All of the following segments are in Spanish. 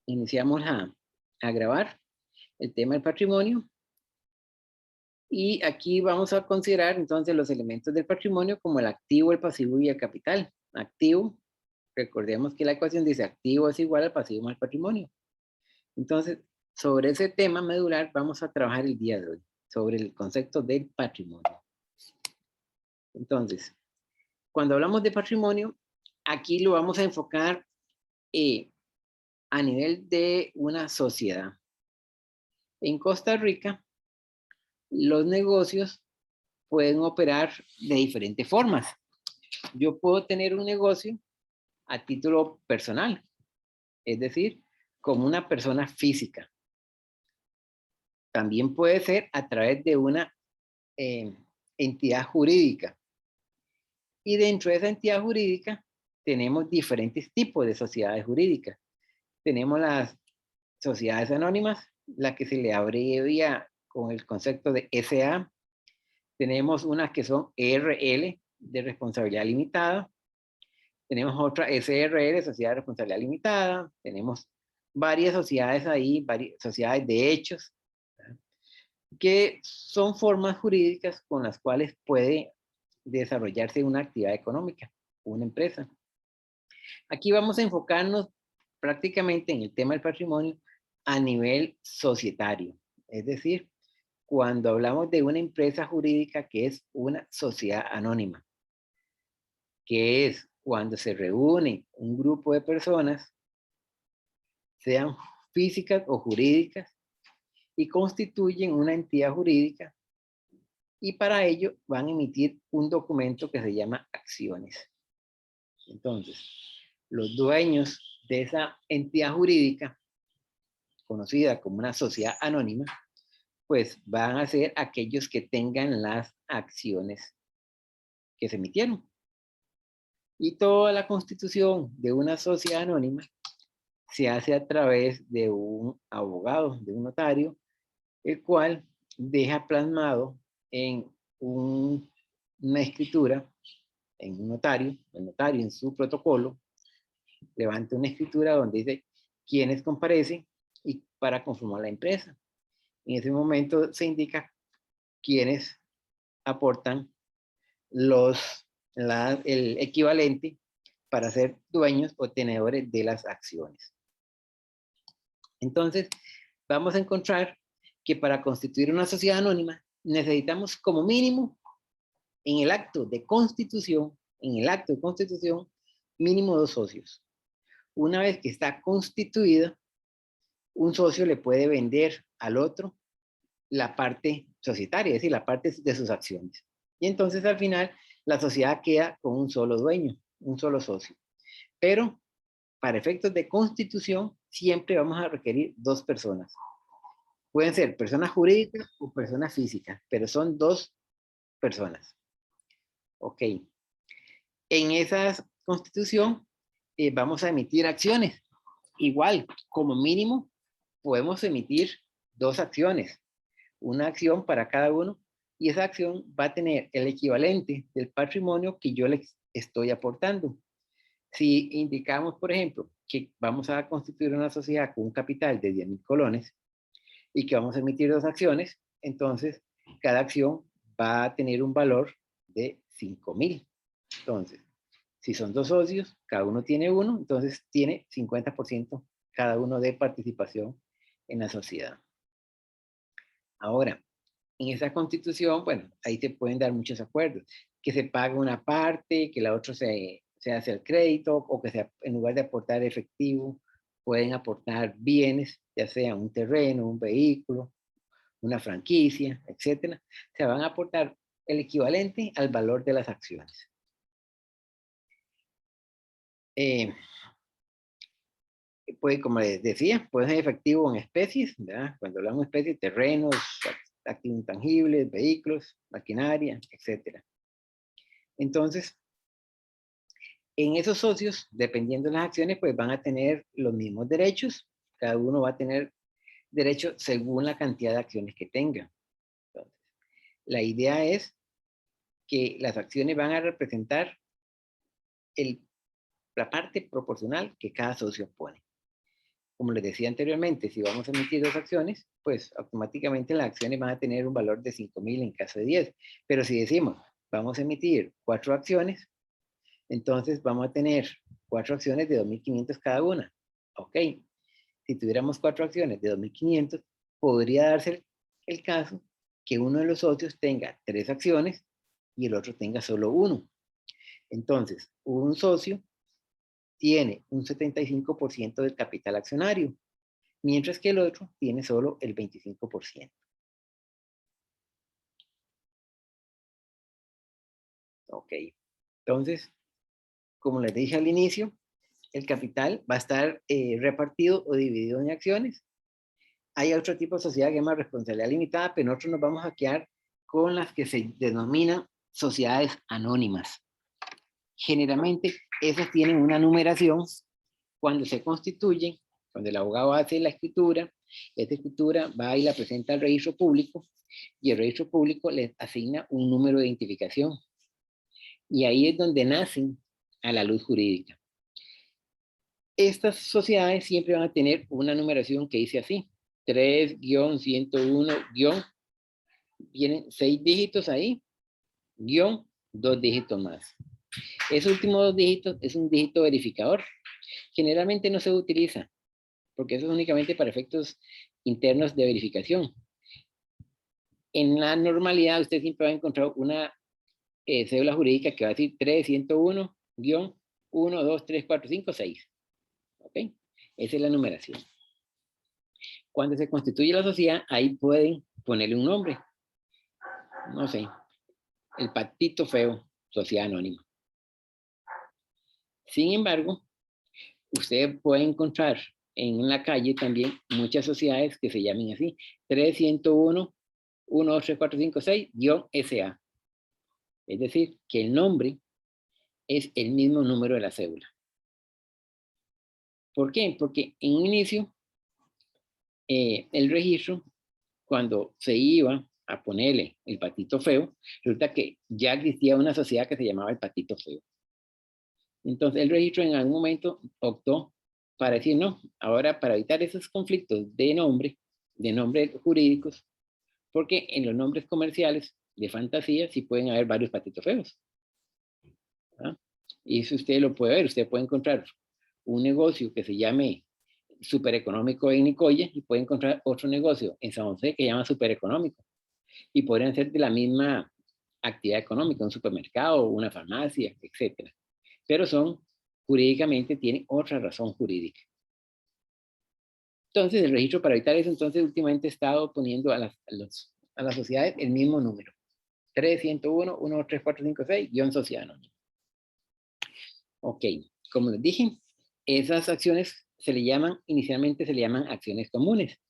Iniciamos a grabar el tema del patrimonio. Y aquí vamos a considerar entonces los elementos del patrimonio como el activo, el pasivo y el capital. Activo, recordemos que la ecuación dice activo es igual al pasivo más patrimonio. Entonces, sobre ese tema medular vamos a trabajar el día de hoy, sobre el concepto del patrimonio. Entonces, cuando hablamos de patrimonio, aquí lo vamos a enfocar a nivel de una sociedad. En Costa Rica, los negocios pueden operar de diferentes formas. Yo puedo tener un negocio a título personal, es decir, como una persona física. También puede ser a través de una entidad jurídica. Y dentro de esa entidad jurídica tenemos diferentes tipos de sociedades jurídicas. Tenemos las sociedades anónimas, la que se le abrevia con el concepto de SA. Tenemos unas que son ERL, de responsabilidad limitada. Tenemos otra SRL, Sociedad de Responsabilidad Limitada. Tenemos varias sociedades ahí, varias sociedades de hechos, ¿verdad? Que son formas jurídicas con las cuales puede desarrollarse una actividad económica, una empresa. Aquí vamos a enfocarnos prácticamente en el tema del patrimonio a nivel societario. Es decir, cuando hablamos de una empresa jurídica que es una sociedad anónima, que es cuando se reúne un grupo de personas, sean físicas o jurídicas, y constituyen una entidad jurídica, y para ello van a emitir un documento que se llama acciones. Entonces, los dueños de esa entidad jurídica, conocida como una sociedad anónima, pues van a ser aquellos que tengan las acciones que se emitieron. Y toda la constitución de una sociedad anónima se hace a través de un abogado, de un notario, el cual deja plasmado en una escritura, en un notario, el notario en su protocolo, levanta una escritura donde dice quiénes comparecen y para conformar la empresa. En ese momento se indica quiénes aportan el equivalente para ser dueños o tenedores de las acciones. Entonces, vamos a encontrar que para constituir una sociedad anónima necesitamos como mínimo en el acto de constitución, mínimo 2 socios. Una vez que está constituida, un socio le puede vender al otro la parte societaria, es decir, la parte de sus acciones. Y entonces al final la sociedad queda con un solo dueño, un solo socio. Pero para efectos de constitución siempre vamos a requerir 2 personas. Pueden ser personas jurídicas o personas físicas, pero son 2 personas. Ok. En esa constitución vamos a emitir acciones. Igual, como mínimo, podemos emitir 2 acciones. Una acción para cada uno, y esa acción va a tener el equivalente del patrimonio que yo les estoy aportando. Si indicamos, por ejemplo, que vamos a constituir una sociedad con un capital de 10,000 colones y que vamos a emitir 2 acciones, entonces cada acción va a tener un valor de 5,000. Entonces, si son 2 socios, cada uno tiene uno, entonces tiene 50% cada uno de participación en la sociedad. Ahora, en esa constitución, bueno, ahí se pueden dar muchos acuerdos, que se pague una parte, que la otra se hace el crédito, o que en lugar de aportar efectivo, pueden aportar bienes, ya sea un terreno, un vehículo, una franquicia, etcétera. Se van a aportar el equivalente al valor de las acciones. Pues, como les decía, puede ser efectivo en especies, ¿verdad? Cuando hablamos de especies, terrenos, activos intangibles, vehículos, maquinaria, etcétera. Entonces, en esos socios, dependiendo de las acciones, pues van a tener los mismos derechos. Cada uno va a tener derecho según la cantidad de acciones que tenga. Entonces, la idea es que las acciones van a representar la parte proporcional que cada socio pone. como les decía anteriormente, si vamos a emitir 2 acciones, pues automáticamente las acciones van a tener un valor de 5,000 en caso de 10. Pero si decimos, vamos a emitir 4 acciones, entonces vamos a tener 4 acciones de 2,500 cada una. Ok. Si tuviéramos 4 acciones de 2,500, podría darse el caso que uno de los socios tenga 3 acciones y el otro tenga solo 1. Entonces, un socio tiene un 75% del capital accionario, mientras que el otro tiene solo el 25%. Ok. Entonces, como les dije al inicio, el capital va a estar repartido o dividido en acciones. Hay otro tipo de sociedad que se llama responsabilidad limitada, pero nosotros nos vamos a quedar con las que se denominan sociedades anónimas. Generalmente, esas tienen una numeración cuando se constituyen, cuando el abogado hace la escritura, esta escritura va y la presenta al registro público y el registro público les asigna un número de identificación. Y ahí es donde nacen a la luz jurídica. Estas sociedades siempre van a tener una numeración que dice así, 3-101- vienen 6 dígitos ahí, guión 2 dígitos más. Ese último 2 dígitos es un dígito verificador. Generalmente no se utiliza, porque eso es únicamente para efectos internos de verificación. En la normalidad usted siempre va a encontrar una cédula jurídica que va a decir 301-1, 2, 3, 4, 5, 6. ¿Ok? Esa es la numeración. Cuando se constituye la sociedad, ahí pueden ponerle un nombre. No sé, el Patito Feo, sociedad anónima. Sin embargo, usted puede encontrar en la calle también muchas sociedades que se llamen así, 301-1, 2, 3, 4, 5, 6-SA. Es decir, que el nombre es el mismo número de la cédula. ¿Por qué? Porque en un inicio, el registro, cuando se iba a ponerle el Patito Feo, resulta que ya existía una sociedad que se llamaba el Patito Feo. Entonces el registro en algún momento optó para decir no, ahora para evitar esos conflictos de nombres jurídicos, porque en los nombres comerciales de fantasía sí pueden haber varios patitos feos. ¿Ah? Y eso usted lo puede ver, usted puede encontrar un negocio que se llame Super Económico en Nicoya y puede encontrar otro negocio en San José que se llama Super Económico. Y podrían ser de la misma actividad económica, un supermercado, una farmacia, etc. Pero son, jurídicamente, tienen otra razón jurídica. Entonces, el registro para evitar eso, entonces, últimamente ha estado poniendo a las sociedades el mismo número. 301-1, 2, 3, 4, 5, 6, sociedad anónima. Ok, como les dije, esas acciones inicialmente se le llaman acciones comunes.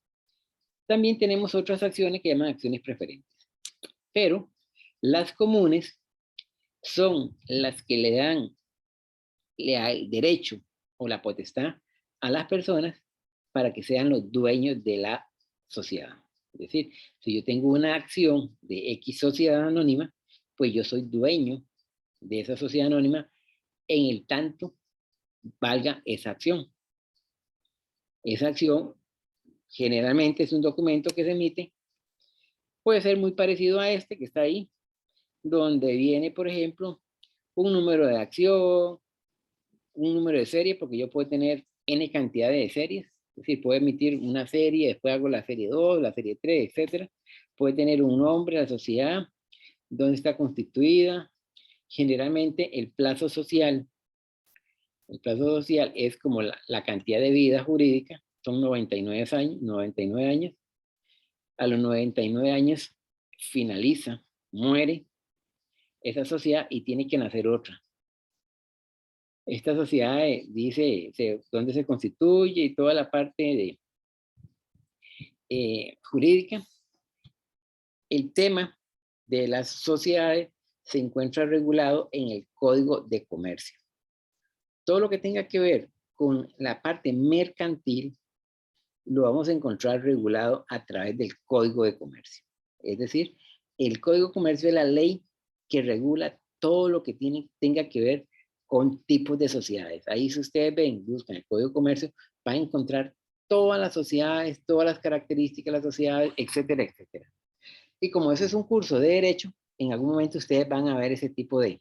También tenemos otras acciones que llaman acciones preferentes. Pero las comunes son las que le dan el derecho o la potestad a las personas para que sean los dueños de la sociedad. Es decir, si yo tengo una acción de X sociedad anónima, pues yo soy dueño de esa sociedad anónima en el tanto valga esa acción. Esa acción generalmente es un documento que se emite, puede ser muy parecido a este que está ahí, donde viene, por ejemplo, un número de acción, un número de serie, porque yo puedo tener N cantidad de series, es decir, puedo emitir una serie, después hago la serie 2, la serie 3, etc. Puede tener un nombre, la sociedad, dónde está constituida. Generalmente el plazo social es como la cantidad de vida jurídica, son 99 años, 99 años. A los 99 años finaliza, muere esa sociedad y tiene que nacer otra. Esta sociedad dice dónde se constituye y toda la parte de jurídica. El tema de las sociedades se encuentra regulado en el Código de Comercio. Todo lo que tenga que ver con la parte mercantil lo vamos a encontrar regulado a través del Código de Comercio. Es decir, el Código de Comercio es la ley que regula todo lo que tenga que ver con tipos de sociedades. Ahí si ustedes ven, buscan el Código de Comercio, van a encontrar todas las sociedades, todas las características de las sociedades, etcétera, etcétera. Y como eso es un curso de derecho, en algún momento ustedes van a ver ese tipo de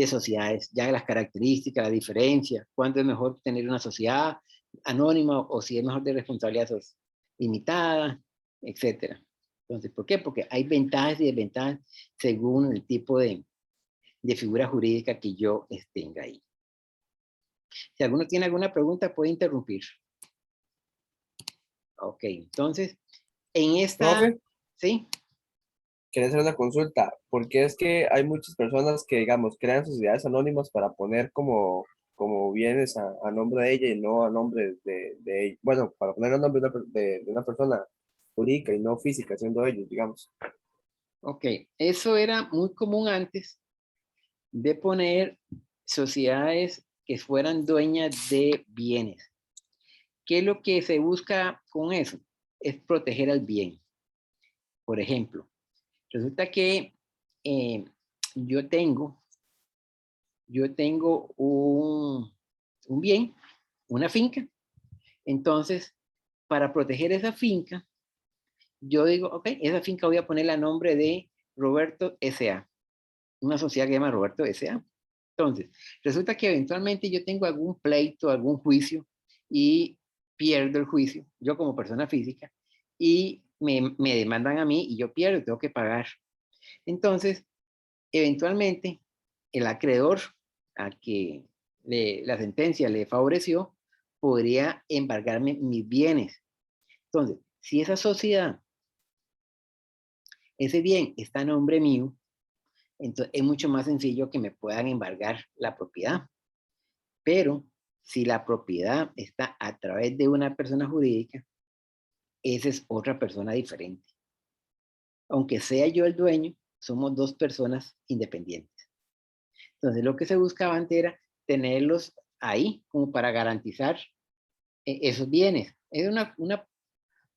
sociedades, ya las características, la diferencia, cuándo es mejor tener una sociedad anónima o si es mejor de responsabilidad limitada, etcétera. Entonces, ¿por qué? Porque hay ventajas y desventajas según el tipo de figura jurídica que yo tenga ahí. Si alguno tiene alguna pregunta, puede interrumpir. Ok, entonces, en esta... Profe, ¿Sí? quería hacer una consulta, porque es que hay muchas personas que, digamos, crean sociedades anónimas para poner como bienes a nombre de ella y no a nombre de ella. Bueno, para poner a nombre de una persona jurídica y no física, siendo ellos, digamos. Ok, eso era muy común antes de poner sociedades que fueran dueñas de bienes. ¿Qué es lo que se busca con eso? Es proteger al bien. Por ejemplo, resulta que yo tengo un bien, una finca. Entonces, para proteger esa finca, yo digo, ok, esa finca voy a poner a nombre de Roberto S.A., una sociedad que se llama Roberto S.A. Entonces, resulta que eventualmente yo tengo algún pleito, algún juicio y pierdo el juicio, yo como persona física, y me demandan a mí y yo pierdo, tengo que pagar. Entonces, eventualmente, el acreedor a que la sentencia le favoreció podría embargarme mis bienes. Entonces, si esa sociedad, ese bien está a nombre mío, entonces es mucho más sencillo que me puedan embargar la propiedad. Pero si la propiedad está a través de una persona jurídica, esa es otra persona diferente. Aunque sea yo el dueño, somos dos personas independientes. Entonces lo que se buscaba antes era tenerlos ahí como para garantizar esos bienes. Es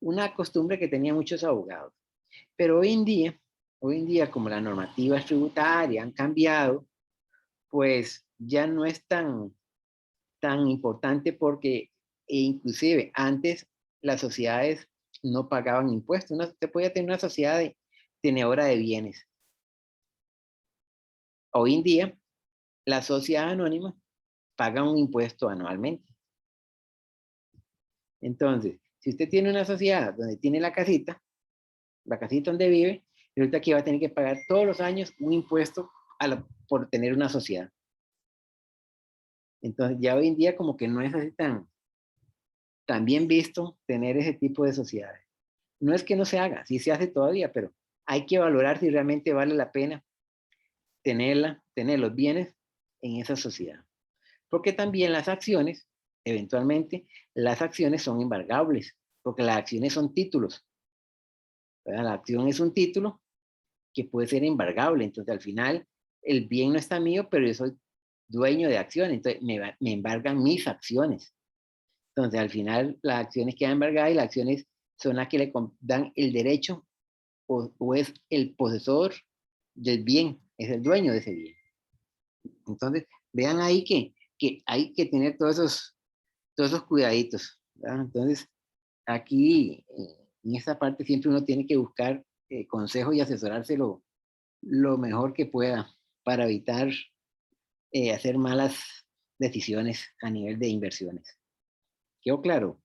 una costumbre que tenían muchos abogados. Pero hoy en día como las normativas tributarias han cambiado, pues ya no es tan importante porque inclusive antes las sociedades no pagaban impuestos. Usted podía tener una sociedad tenedora de bienes. Hoy en día, la sociedad anónima paga un impuesto anualmente. Entonces, si usted tiene una sociedad donde tiene la casita donde vive, resulta que va a tener que pagar todos los años un impuesto por tener una sociedad. Entonces, ya hoy en día como que no es así tan bien visto tener ese tipo de sociedades. No es que no se haga, sí se hace todavía, pero hay que valorar si realmente vale la pena tener los bienes en esa sociedad. Porque también las acciones, eventualmente, las acciones son embargables, porque las acciones son títulos. ¿Verdad? La acción es un título que puede ser embargable, entonces al final el bien no está mío, pero yo soy dueño de acciones, entonces me embargan mis acciones. Entonces al final las acciones quedan embargadas y las acciones son las que le dan el derecho o es el posesor del bien, es el dueño de ese bien. Entonces, vean ahí que hay que tener todos esos cuidaditos, ¿verdad? Entonces, aquí, en esta parte, siempre uno tiene que buscar consejos y asesorarse lo mejor que pueda para evitar hacer malas decisiones a nivel de inversiones. ¿Quedó claro?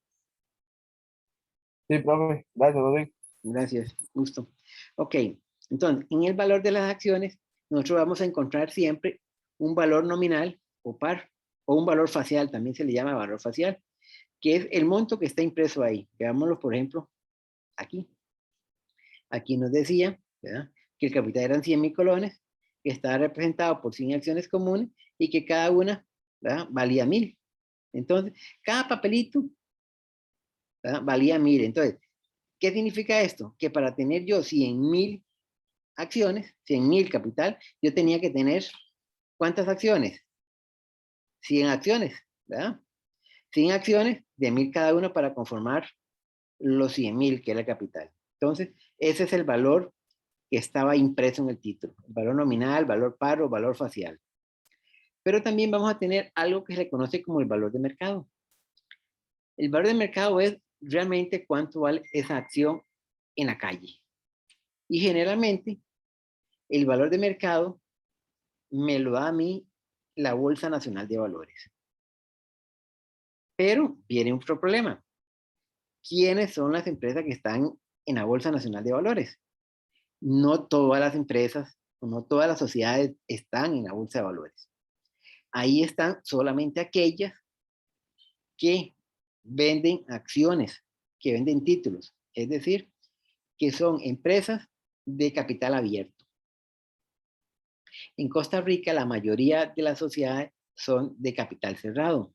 Sí, profe, gracias, profe. Gracias, gusto. Ok, entonces, en el valor de las acciones, nosotros vamos a encontrar siempre un valor nominal o par, o un valor facial, también se le llama valor facial, que es el monto que está impreso ahí. Veámoslo, por ejemplo, aquí. Aquí nos decía, ¿verdad?, que el capital eran 100.000 colones, que estaba representado por 100 acciones comunes y que cada una, ¿verdad?, valía 1.000. Entonces, cada papelito, ¿verdad?, valía 1.000. Entonces, ¿qué significa esto? Que para tener yo 100.000 acciones, 100.000 capital, yo tenía que tener, ¿cuántas acciones? 100 acciones, ¿verdad? 100 acciones de 1.000 cada uno para conformar los 100.000, que era el capital. Entonces, ese es el valor que estaba impreso en el título. El valor nominal, valor par o valor facial. Pero también vamos a tener algo que se conoce como el valor de mercado. El valor de mercado es realmente cuánto vale esa acción en la calle. Y generalmente el valor de mercado me lo da a mí la Bolsa Nacional de Valores. Pero viene otro problema. ¿Quiénes son las empresas que están en la Bolsa Nacional de Valores? No todas las empresas, no todas las sociedades están en la Bolsa de Valores. Ahí están solamente aquellas que venden acciones, que venden títulos, es decir, que son empresas de capital abierto. En Costa Rica, la mayoría de las sociedades son de capital cerrado.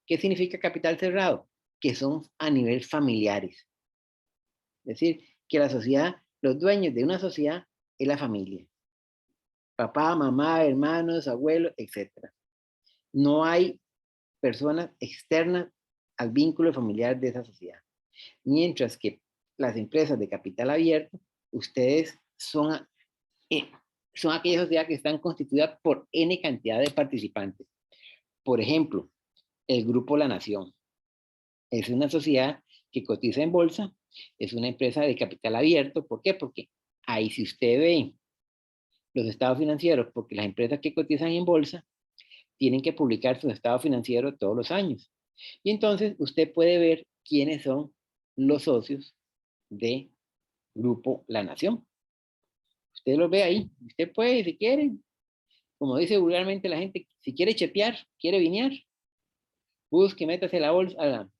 ¿Qué significa capital cerrado? Que son a nivel familiares. Es decir, que la sociedad, los dueños de una sociedad es la familia. Papá, mamá, hermanos, abuelos, etc. No hay personas externas al vínculo familiar de esa sociedad. Mientras que las empresas de capital abierto, ustedes son aquellas sociedades que están constituidas por N cantidad de participantes. Por ejemplo, el Grupo La Nación. Es una sociedad que cotiza en bolsa, es una empresa de capital abierto. ¿Por qué? Porque ahí si usted ve los estados financieros, porque las empresas que cotizan en bolsa tienen que publicar sus estados financieros todos los años. Y entonces usted puede ver quiénes son los socios de Grupo La Nación. Usted los ve ahí. Usted puede, si quiere, como dice vulgarmente la gente, si quiere chepear, quiere vinear, busque, métase a la bolsa, a la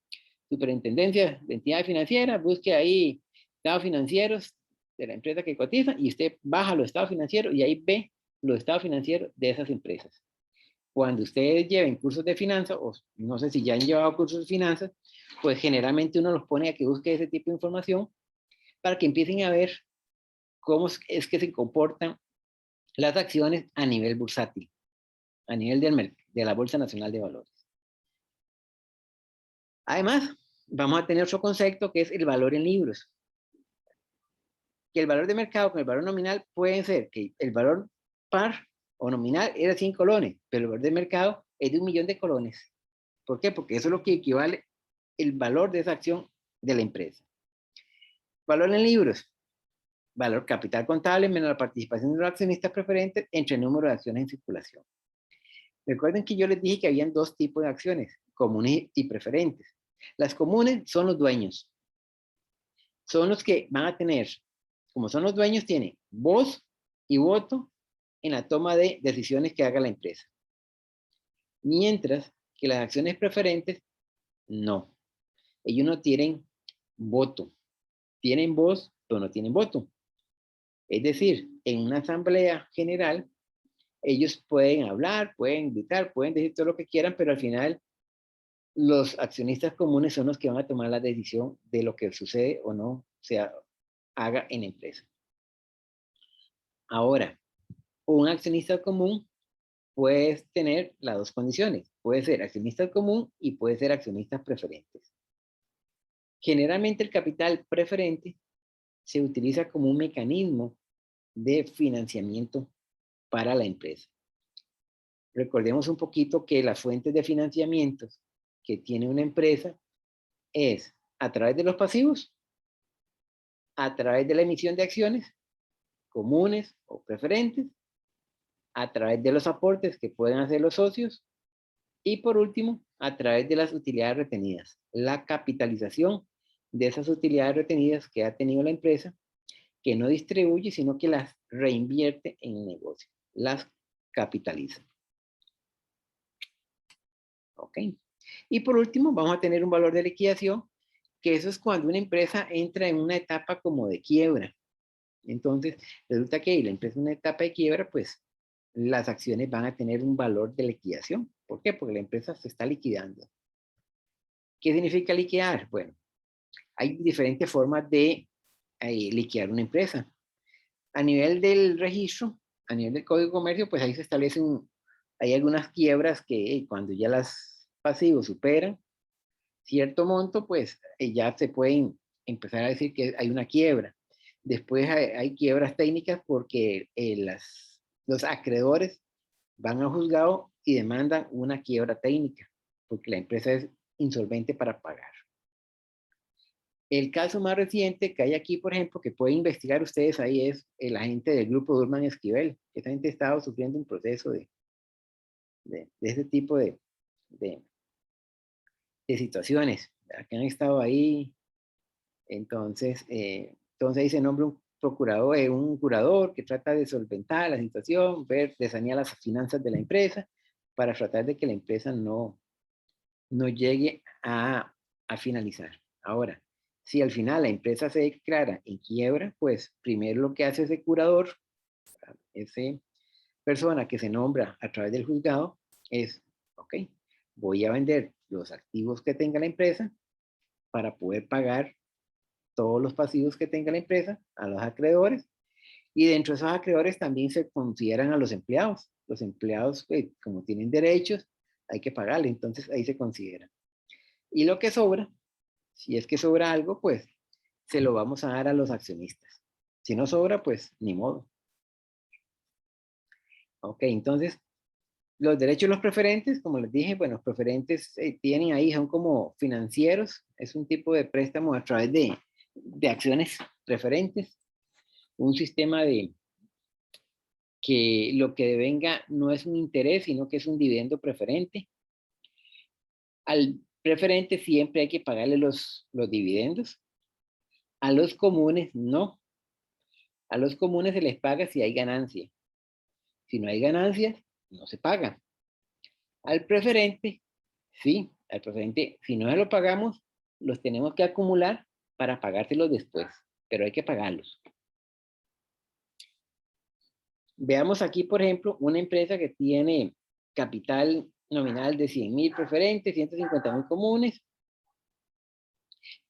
superintendencia de entidades financieras, busque ahí estados financieros de la empresa que cotiza y usted baja los estados financieros y ahí ve los estados financieros de esas empresas. Cuando ustedes lleven cursos de finanzas, o no sé si ya han llevado cursos de finanzas, pues generalmente uno los pone a que busque ese tipo de información para que empiecen a ver cómo es que se comportan las acciones a nivel bursátil, a nivel de la Bolsa Nacional de Valores. Además, vamos a tener otro concepto que es el valor en libros. Que el valor de mercado con el valor nominal pueden ser que el valor par o nominal era 100 colones, pero el valor de mercado es de 1.000.000 de colones. ¿Por qué? Porque eso es lo que equivale el valor de esa acción de la empresa. Valor en libros. Valor capital contable menos la participación de los accionistas preferentes entre el número de acciones en circulación. Recuerden que yo les dije que habían dos tipos de acciones, comunes y preferentes. Las comunes son los dueños. Son los que van a tener, como son los dueños, tienen voz y voto en la toma de decisiones que haga la empresa. Mientras que las acciones preferentes, no. Ellos no tienen voto. Tienen voz, pero no tienen voto. Es decir, en una asamblea general, ellos pueden hablar, pueden gritar, pueden decir todo lo que quieran, pero al final los accionistas comunes son los que van a tomar la decisión de lo que sucede o no se haga en la empresa. Ahora, un accionista común puede tener las dos condiciones. Puede ser accionista común y puede ser accionistas preferentes. Generalmente el capital preferente se utiliza como un mecanismo de financiamiento para la empresa. Recordemos un poquito que las fuentes de financiamiento que tiene una empresa es a través de los pasivos, a través de la emisión de acciones comunes o preferentes, a través de los aportes que pueden hacer los socios y por último, a través de las utilidades retenidas, la capitalización de esas utilidades retenidas que ha tenido la empresa, que no distribuye, sino que las reinvierte en el negocio, las capitaliza. ¿Ok? Y por último, vamos a tener un valor de liquidación, que eso es cuando una empresa entra en una etapa como de quiebra. Entonces, resulta que la empresa en una etapa de quiebra, pues las acciones van a tener un valor de liquidación. ¿Por qué? Porque la empresa se está liquidando. ¿Qué significa liquidar? Bueno, hay diferentes formas de liquidar una empresa. A nivel del registro, a nivel del Código de Comercio, pues ahí se establecen, hay algunas quiebras que cuando ya las pasivos superan cierto monto, pues ya se pueden empezar a decir que hay una quiebra. Después hay quiebras técnicas porque los acreedores van al juzgado y demandan una quiebra técnica, porque la empresa es insolvente para pagar. El caso más reciente que hay aquí, por ejemplo, que pueden investigar ustedes ahí, es el agente del grupo Durman Esquivel. Esa gente ha estado sufriendo un proceso de ese tipo de situaciones, ¿verdad? Que han estado ahí. Entonces ahí se nombra un procurador, un curador que trata de solventar la situación, de sanear las finanzas de la empresa para tratar de que la empresa no llegue a finalizar. Ahora, si al final la empresa se declara en quiebra, pues primero lo que hace ese curador, esa persona que se nombra a través del juzgado, es, ok, voy a vender los activos que tenga la empresa para poder pagar todos los pasivos que tenga la empresa a los acreedores, y dentro de esos acreedores también se consideran a los empleados. Los empleados, como tienen derechos, hay que pagarle, entonces ahí se considera. Y lo que sobra, si es que sobra algo, pues se lo vamos a dar a los accionistas. Si no sobra, pues ni modo. Ok, entonces, los derechos de los preferentes, como les dije, bueno, los preferentes tienen ahí, son como financieros, es un tipo de préstamo a través de acciones preferentes, un sistema de que lo que devenga no es un interés, sino que es un dividendo preferente. Al preferente siempre hay que pagarle los dividendos. A los comunes no. A los comunes se les paga si hay ganancia. Si no hay ganancias, no se paga. Al preferente, sí. Al preferente, si no se lo pagamos, los tenemos que acumular para pagárselos después. Pero hay que pagarlos. Veamos aquí, por ejemplo, una empresa que tiene capital nominal de 100,000 preferentes, 150,000 comunes.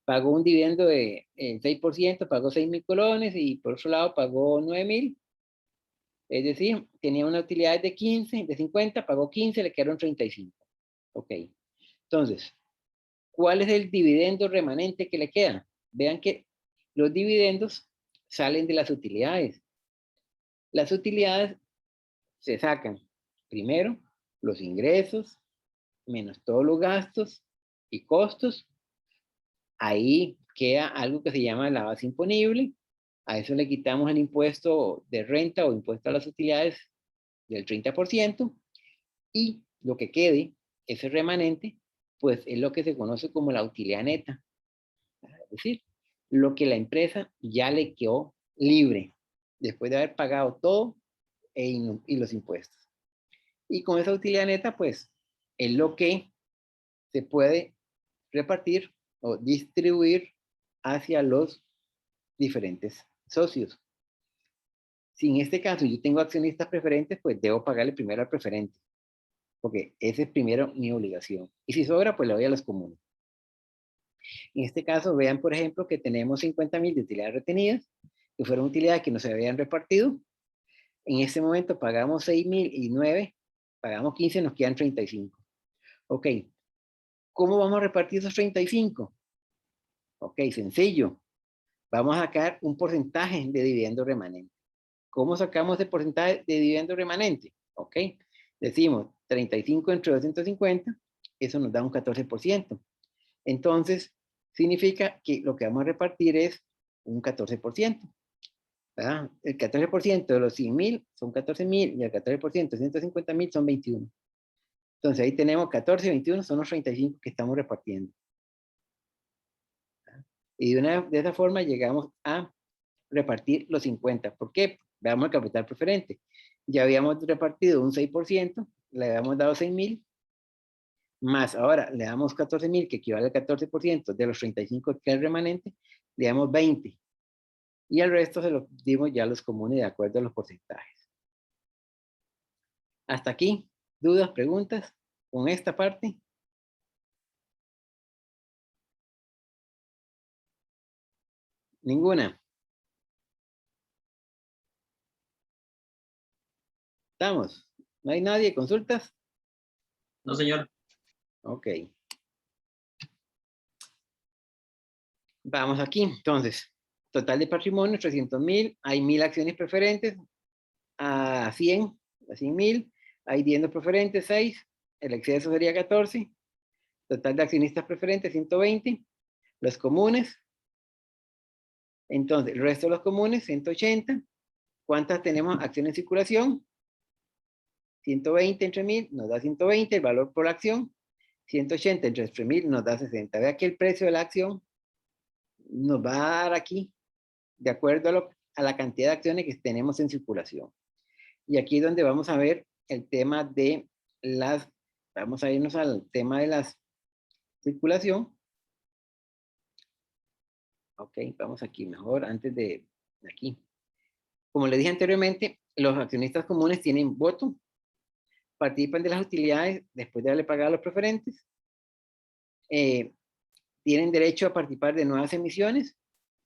Pagó un dividendo de 6%, pagó 6,000 colones y por otro lado pagó 9,000. Es decir, tenía una utilidad de 15, de 50, pagó 15, le quedaron 35. Ok. Entonces, ¿cuál es el dividendo remanente que le queda? Vean que los dividendos salen de las utilidades. Las utilidades se sacan primero los ingresos menos todos los gastos y costos. Ahí queda algo que se llama la base imponible. A eso le quitamos el impuesto de renta o impuesto a las utilidades del 30%, y lo que quede, ese remanente, pues es lo que se conoce como la utilidad neta. Es decir, lo que la empresa ya le quedó libre después de haber pagado todo y los impuestos. Y con esa utilidad neta, pues es lo que se puede repartir o distribuir hacia los diferentes socios. Si en este caso yo tengo accionistas preferentes, pues debo pagarle primero al preferente, porque ese es primero mi obligación. Y si sobra, pues le doy a los comunes. En este caso, vean, por ejemplo, que tenemos 50,000 de utilidades retenidas, que fueron utilidades que no se habían repartido. En este momento pagamos 6,000 y 9, pagamos 15, nos quedan 35. Ok, ¿cómo vamos a repartir esos 35? Ok, sencillo. Vamos a sacar un porcentaje de dividendo remanente. ¿Cómo sacamos el porcentaje de dividendo remanente? Ok, decimos 35 entre 250, eso nos da un 14%. Entonces, significa que lo que vamos a repartir es un 14%. ¿Verdad? El 14% de los 100,000 son 14,000 y el 14% de 150,000 son 21. Entonces ahí tenemos 14 y 21 son los 35 que estamos repartiendo. Y de esa forma llegamos a repartir los 50. ¿Por qué? Veamos el capital preferente. Ya habíamos repartido un 6%, le habíamos dado 6,000, más ahora le damos 14,000, que equivale al 14% de los 35 que es remanente, le damos 20. Y el resto se lo dimos ya a los comunes de acuerdo a los porcentajes. Hasta aquí, ¿dudas, preguntas con esta parte? Ninguna. ¿Estamos? ¿No hay nadie? ¿Consultas? No, señor. Ok. Vamos aquí, entonces. Total de patrimonio, 300,000. Hay 1,000 acciones preferentes a 100,000. Hay dividendos preferentes, 6. El exceso sería 14. Total de accionistas preferentes, 120. Los comunes. Entonces, el resto de los comunes, 180. ¿Cuántas tenemos acciones en circulación? 120 entre 1000 nos da 120, el valor por acción. 180 entre 1000 nos da 60. Vea que el precio de la acción nos va a dar aquí, de acuerdo a la cantidad de acciones que tenemos en circulación. Y aquí es donde vamos a ver el tema de vamos a irnos al tema de la circulación. Ok, vamos aquí mejor, antes de aquí. Como les dije anteriormente, los accionistas comunes tienen voto, participan de las utilidades después de haberle pagado a los preferentes, tienen derecho a participar de nuevas emisiones.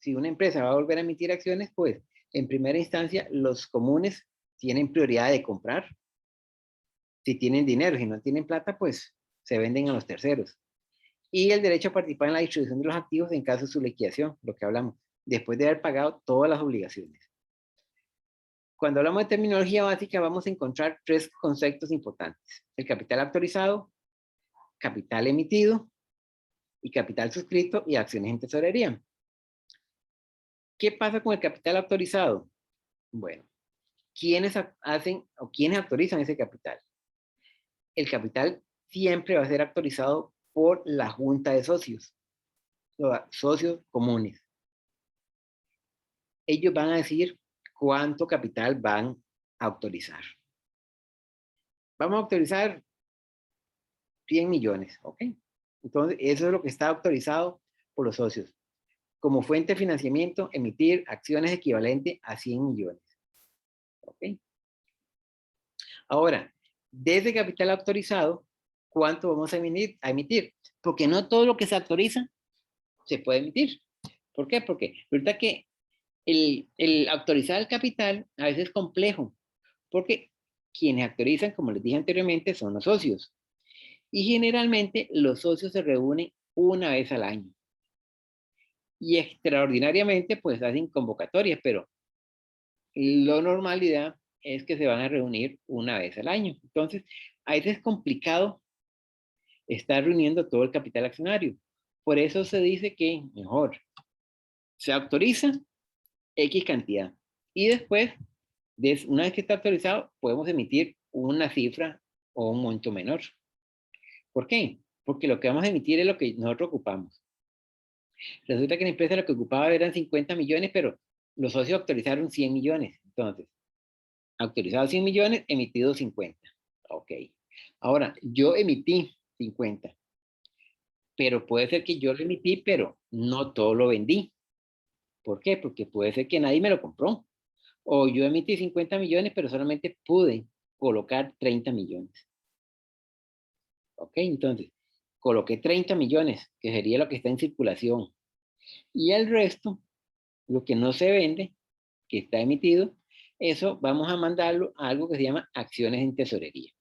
Si una empresa va a volver a emitir acciones, pues en primera instancia los comunes tienen prioridad de comprar. Si tienen dinero, si no tienen plata, pues se venden a los terceros. Y el derecho a participar en la distribución de los activos en caso de su liquidación, lo que hablamos, después de haber pagado todas las obligaciones. Cuando hablamos de terminología básica, vamos a encontrar 3 conceptos importantes: el capital autorizado, capital emitido y capital suscrito y acciones en tesorería. ¿Qué pasa con el capital autorizado? Bueno, ¿quiénes hacen o quiénes autorizan ese capital? El capital siempre va a ser autorizado por la junta de socios, los socios comunes. Ellos van a decir cuánto capital van a autorizar. Vamos a autorizar 100 millones, ¿ok? Entonces, eso es lo que está autorizado por los socios. Como fuente de financiamiento, emitir acciones equivalentes a 100 millones. ¿Ok? Ahora, desde capital autorizado, ¿cuánto vamos a emitir? Porque no todo lo que se autoriza se puede emitir. ¿Por qué? Porque resulta que el autorizar el capital a veces es complejo, porque quienes autorizan, como les dije anteriormente, son los socios. Y generalmente los socios se reúnen una vez al año. Y extraordinariamente, pues hacen convocatorias, pero la normalidad es que se van a reunir una vez al año. Entonces, a veces es complicado estar reuniendo todo el capital accionario. Por eso se dice que mejor se autoriza X cantidad. Y después, una vez que está autorizado, podemos emitir una cifra o un monto menor. ¿Por qué? Porque lo que vamos a emitir es lo que nosotros ocupamos. Resulta que la empresa lo que ocupaba eran 50 millones, pero los socios autorizaron 100 millones. Entonces, autorizado 100 millones, emitido 50. Ok. Ahora, yo emití 50. Pero puede ser que yo lo emití, pero no todo lo vendí. ¿Por qué? Porque puede ser que nadie me lo compró. O yo emití 50 millones, pero solamente pude colocar 30 millones. Ok, entonces, coloqué 30 millones, que sería lo que está en circulación. Y el resto, lo que no se vende, que está emitido, eso vamos a mandarlo a algo que se llama acciones en tesorería.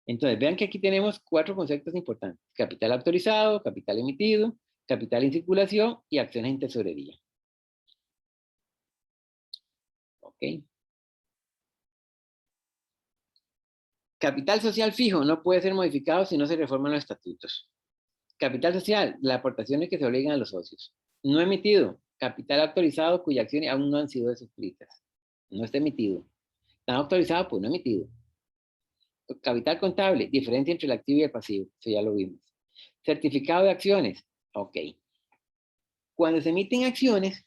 Entonces, vean que aquí tenemos 4 conceptos importantes: capital autorizado, capital emitido, capital en circulación y acciones en tesorería. ¿Ok? Capital social fijo no puede ser modificado si no se reforman los estatutos. Capital social, las aportaciones que se obligan a los socios. No emitido, capital autorizado cuyas acciones aún no han sido suscritas. No está emitido. Están autorizados, pues no emitido. Capital contable, diferencia entre el activo y el pasivo. Eso ya lo vimos. Certificado de acciones. Ok. Cuando se emiten acciones,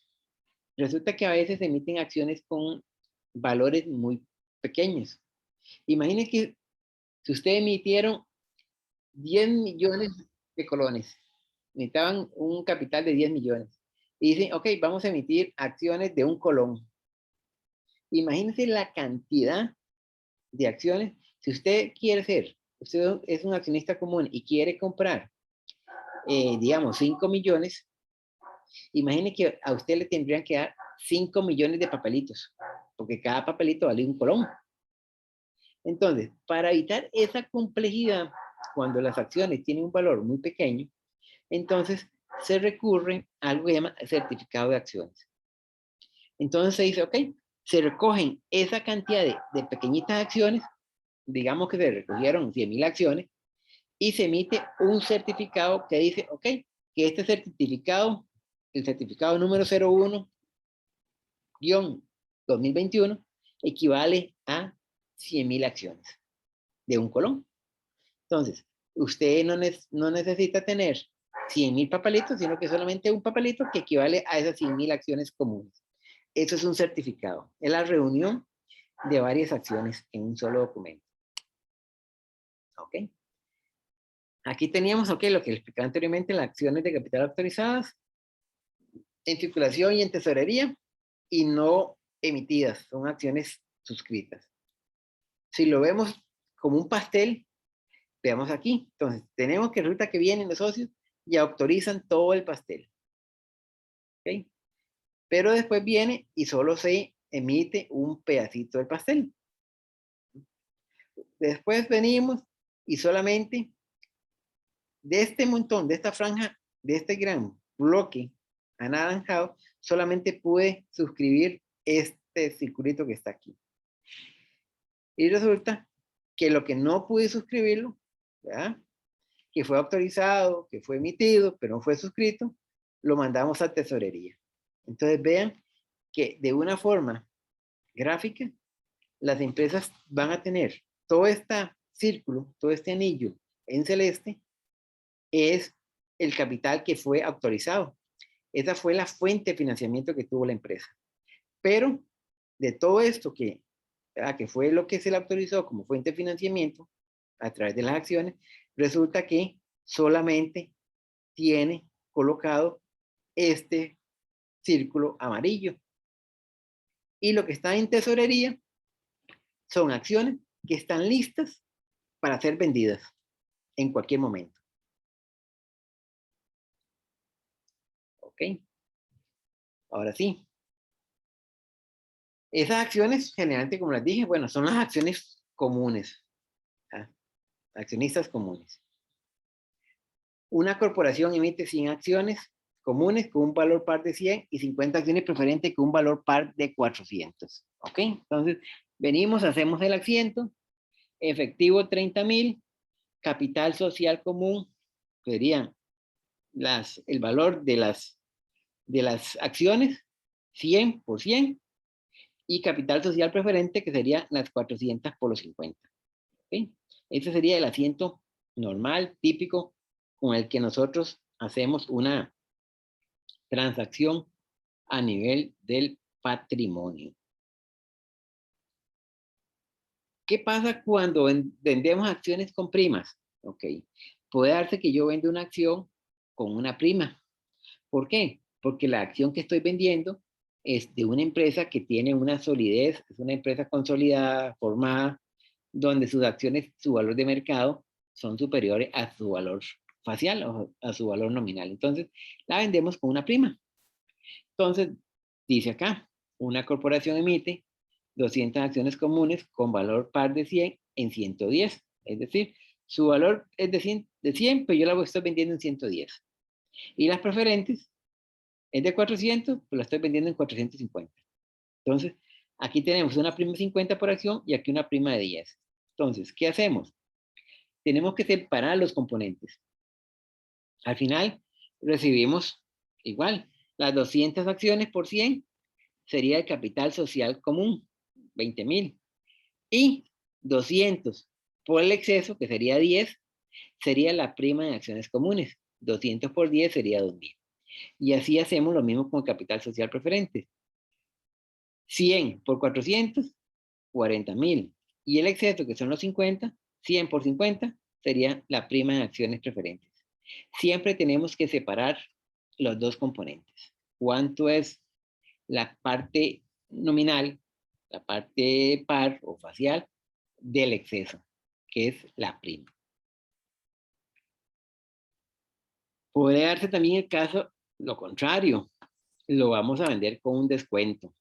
resulta que a veces se emiten acciones con valores muy pequeños. Imaginen que si ustedes emitieron 10 millones de colones, necesitaban un capital de 10 millones. Y dicen, ok, vamos a emitir acciones de 1 colón. Imagínense la cantidad de acciones. Si usted quiere usted es un accionista común y quiere comprar, digamos, 5 millones, imagine que a usted le tendrían que dar 5 millones de papelitos, porque cada papelito vale 1 colón. Entonces, para evitar esa complejidad, cuando las acciones tienen un valor muy pequeño, entonces se recurre a algo que se llama certificado de acciones. Entonces se dice, ok, se recogen esa cantidad de pequeñitas acciones, digamos que se recogieron 100,000 acciones, y se emite un certificado que dice, ok, que este certificado, el certificado número 01-2021, equivale a 100.000 acciones de un colón. Entonces, usted no necesita tener 100.000 papelitos, sino que solamente un papelito que equivale a esas 100.000 acciones comunes. Eso es un certificado. Es la reunión de varias acciones en un solo documento. ¿Ok? Aquí teníamos, ok, lo que les explicaba anteriormente, las acciones de capital autorizadas en circulación y en tesorería y no emitidas, son acciones suscritas. Si lo vemos como un pastel, veamos aquí. Entonces, tenemos que resulta que vienen los socios y autorizan todo el pastel. ¿Ok? Pero después viene y solo se emite un pedacito del pastel. Después venimos y solamente de este montón, de esta franja, de este gran bloque anaranjado, solamente pude suscribir este circulito que está aquí. Y resulta que lo que no pude suscribirlo, ¿verdad?, que fue autorizado, que fue emitido, pero no fue suscrito, lo mandamos a tesorería. Entonces vean que de una forma gráfica, las empresas van a tener todo este círculo, todo este anillo en celeste, es el capital que fue autorizado. Esa fue la fuente de financiamiento que tuvo la empresa. Pero de todo esto que fue lo que se le autorizó como fuente de financiamiento a través de las acciones, resulta que solamente tiene colocado este círculo amarillo. Y lo que está en tesorería son acciones que están listas para ser vendidas en cualquier momento. ¿Ok? Ahora sí. Esas acciones, generalmente, como les dije, bueno, son las acciones comunes. Accionistas comunes. Una corporación emite 100 acciones comunes con un valor par de 100 y 50 acciones preferentes con un valor par de 400. ¿Ok? Entonces, venimos, hacemos el asiento, efectivo 30,000, capital social común, serían el valor de las acciones, 100 por 100, y capital social preferente, que serían las 400 por los 50. ¿Ok? Ese sería el asiento normal, típico, con el que nosotros hacemos una transacción a nivel del patrimonio. ¿Qué pasa cuando vendemos acciones con primas? Ok, puede darse que yo venda una acción con una prima. ¿Por qué? Porque la acción que estoy vendiendo es de una empresa que tiene una solidez, es una empresa consolidada, formada, donde sus acciones, su valor de mercado, son superiores a su valor facial o a su valor nominal. Entonces, la vendemos con una prima. Entonces, dice acá, una corporación emite 200 acciones comunes con valor par de 100 en 110. Es decir, su valor es de 100, pero yo la estoy vendiendo en 110. Y las preferentes es de 400, pues la estoy vendiendo en 450. Entonces, aquí tenemos una prima de 50 por acción y aquí una prima de 10. Entonces, ¿qué hacemos? Tenemos que separar los componentes. Al final, recibimos igual, las 200 acciones por 100 sería el capital social común, 20,000. Y 200 por el exceso, que sería 10, sería la prima de acciones comunes. 200 por 10 sería 2,000. Y así hacemos lo mismo con el capital social preferente. 100 por 400, 40,000. Y el exceso, que son los 50, 100 por 50, sería la prima de acciones preferentes. Siempre tenemos que separar los dos componentes. ¿Cuánto es la parte nominal, la parte par o facial del exceso, que es la prima? Puede darse también el caso, lo contrario, lo vamos a vender con un descuento,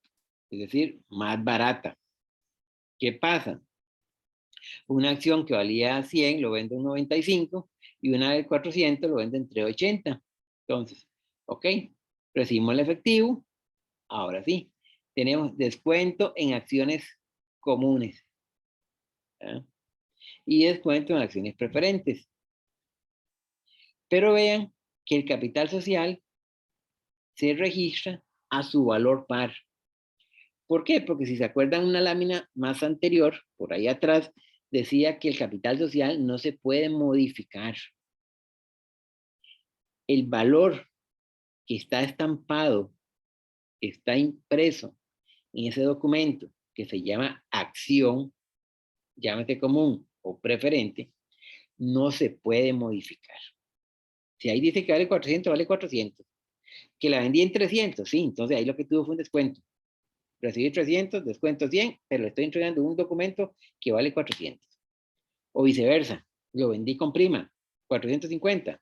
es decir, más barata. ¿Qué pasa? Una acción que valía 100 lo vende en 95 y una de 400 lo vende en 380. Entonces, ok, recibimos el efectivo. Ahora sí, tenemos descuento en acciones comunes, ¿eh? Y descuento en acciones preferentes. Pero vean que el capital social se registra a su valor par. ¿Por qué? Porque si se acuerdan una lámina más anterior, por ahí atrás, decía que el capital social no se puede modificar. El valor que está estampado, que está impreso en ese documento, que se llama acción, llámate común o preferente, no se puede modificar. Si ahí dice que vale 400, vale 400. Que la vendí en 300, sí, entonces ahí lo que tuvo fue un descuento. Recibí 300, descuento 100, pero le estoy entregando un documento que vale 400. O viceversa, lo vendí con prima, 450.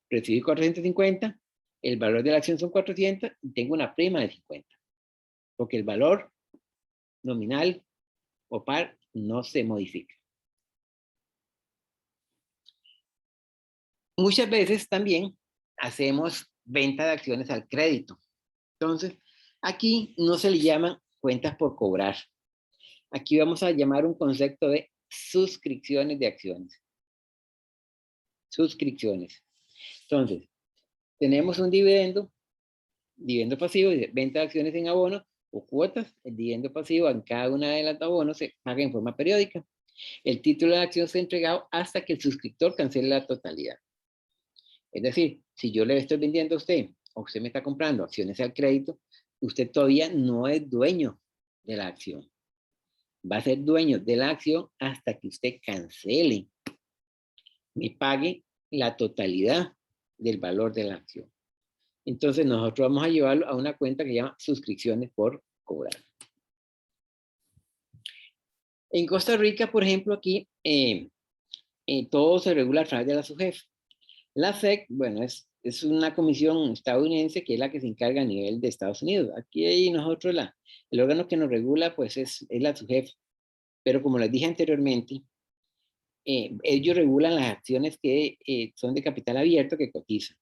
Recibí 450, el valor de la acción son 400 y tengo una prima de 50. Porque el valor nominal o par no se modifica. Muchas veces también hacemos venta de acciones al crédito. Entonces, aquí no se le llaman cuentas por cobrar. Aquí vamos a llamar un concepto de suscripciones de acciones. Suscripciones. Entonces, tenemos un dividendo pasivo, venta de acciones en abono o cuotas. El dividendo pasivo en cada una de las abonos se paga en forma periódica. El título de la acción se ha entregado hasta que el suscriptor cancele la totalidad. Es decir, si yo le estoy vendiendo a usted o usted me está comprando acciones al crédito, usted todavía no es dueño de la acción. Va a ser dueño de la acción hasta que usted cancele, me pague la totalidad del valor de la acción. Entonces nosotros vamos a llevarlo a una cuenta que se llama suscripciones por cobrar. En Costa Rica, por ejemplo, aquí todo se regula a través de la SUGEF. La SEC, bueno, es una comisión estadounidense que es la que se encarga a nivel de Estados Unidos. Aquí nosotros, el órgano que nos regula, pues es la SUGEF. Pero como les dije anteriormente, ellos regulan las acciones que son de capital abierto que cotizan.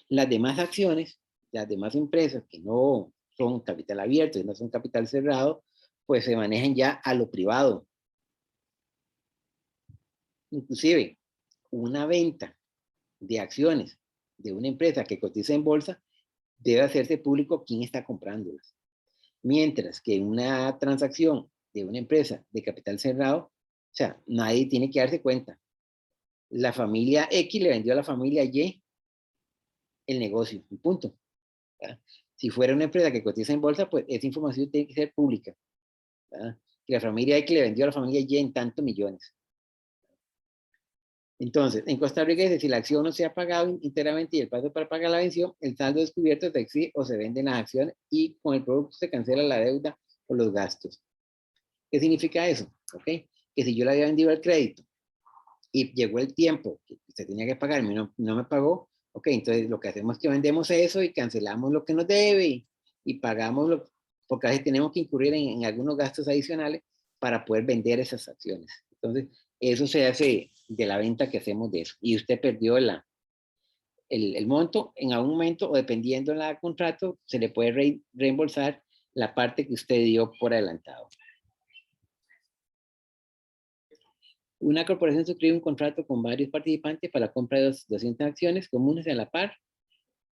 Las demás acciones, las demás empresas que no son capital abierto y no son capital cerrado, pues se manejan ya a lo privado. Inclusive, una venta de acciones de una empresa que cotiza en bolsa debe hacerse público quién está comprándolas. Mientras que una transacción de una empresa de capital cerrado, o sea, nadie tiene que darse cuenta. La familia X le vendió a la familia Y el negocio, un punto. ¿Verdad? Si fuera una empresa que cotiza en bolsa, pues esa información tiene que ser pública. ¿Verdad? Que la familia X le vendió a la familia Y en tantos millones. Entonces, en Costa Rica dice, si la acción no se ha pagado íntegramente y el plazo para pagar la venció, el saldo descubierto se exige o se venden las acciones y con el producto se cancela la deuda o los gastos. ¿Qué significa eso? ¿Okay? Que si yo la había vendido al crédito y llegó el tiempo que se tenía que pagar, no me pagó, ok, entonces lo que hacemos es que vendemos eso y cancelamos lo que nos debe y pagamos porque a veces tenemos que incurrir en algunos gastos adicionales para poder vender esas acciones. Entonces, eso se hace de la venta que hacemos de eso. Y usted perdió el monto en algún momento o dependiendo del contrato, se le puede reembolsar la parte que usted dio por adelantado. Una corporación suscribe un contrato con varios participantes para la compra de 200 acciones comunes a la par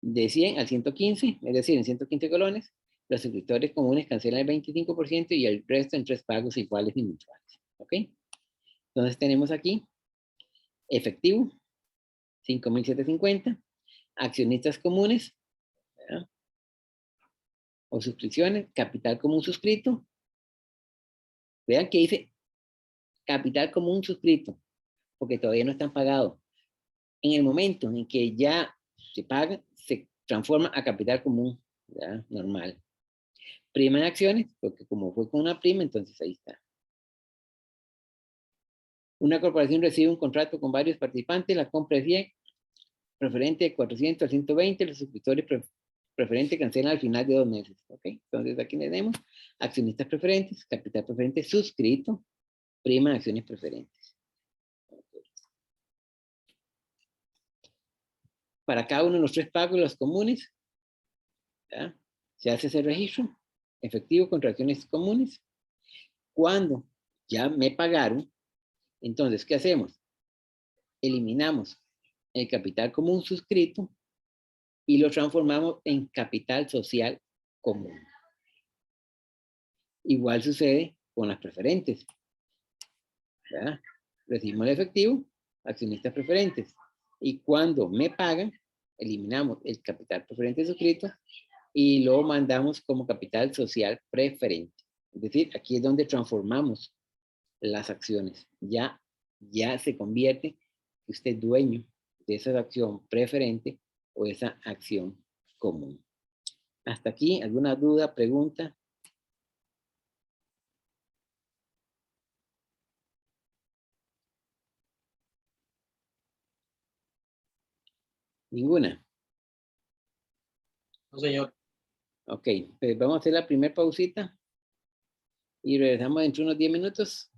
de 100 al 115, es decir, en 115 colones. Los suscriptores comunes cancelan el 25% y el resto en 3 pagos iguales y mensuales. ¿Ok? Entonces tenemos aquí efectivo, 5.750, accionistas comunes, ¿verdad? O suscripciones, capital común suscrito. Vean que dice capital común suscrito, porque todavía no están pagados. En el momento en que ya se paga, se transforma a capital común, ¿verdad? Normal. Prima de acciones, porque como fue con una prima, entonces ahí está. Una corporación recibe un contrato con varios participantes, la compra es 100, preferente de 400 a 120, los suscriptores preferentes cancelan al final de 2 meses. ¿Ok? Entonces aquí tenemos accionistas preferentes, capital preferente suscrito, prima de acciones preferentes. Para cada uno de los 3 pagos, los comunes, ¿verdad? Se hace ese registro efectivo contra acciones comunes. Cuando ya me pagaron, entonces, ¿qué hacemos? Eliminamos el capital común suscrito y lo transformamos en capital social común. Igual sucede con las preferentes, ¿verdad? Recibimos el efectivo, accionistas preferentes. Y cuando me pagan, eliminamos el capital preferente suscrito y lo mandamos como capital social preferente. Es decir, aquí es donde transformamos las acciones. Ya se convierte que usted es dueño de esa acción preferente o esa acción común. Hasta aquí, ¿alguna duda, pregunta? Ninguna. No, señor. Ok, pues vamos a hacer la primera pausita y regresamos dentro de unos 10 minutos.